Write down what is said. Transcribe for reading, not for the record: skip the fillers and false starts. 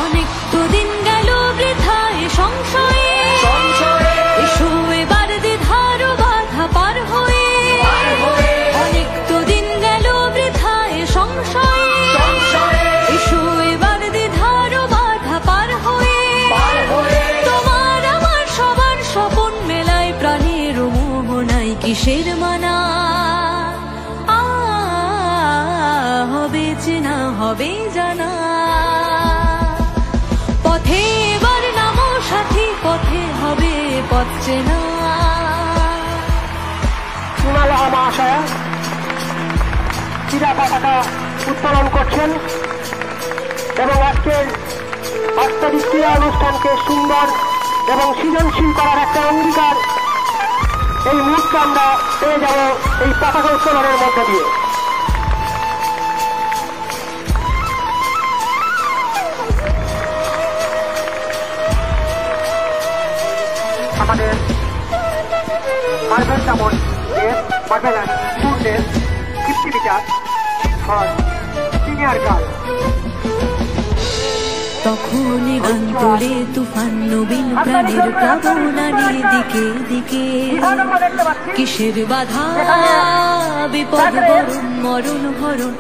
অনেক তো দিন গেল বৃথায় সংশয়ে, এসো এবার দ্বিধার বাধা পার হয়ে। অনেক তো দিন গেল বৃথায় সংশয়ে, এসো এবার দ্বিধার বাধা পার হয়ে। তোমার আমার সবার স্বপন মেলায় প্রাণের মোহনায় কিসের মানা, হবে চেনা হবে জানা। পথে এবার নামো সাথী, পথে হবে পথ চেনা। সুনালহা মহাশয়া ক্রীড়া পতাকা উত্তোলন করছেন এবং আজকের বাস্তবিক ক্রীড়া অনুষ্ঠানকে সুন্দর এবং সৃজনশীল করার একটা অঙ্গীকার এই মুহূর্তে আমরা পেয়ে যাব এই পতাকা উত্তোলনের মধ্য দিয়ে। আমাদের মার্বেল চামচ marble student 50 metre for senior girl. তখনই গান তোলে তুফান নবীন প্রাণের প্লাবনানি দিকে দিকে। কিসের বাধা বিপদ বরণ মরণ হরণ।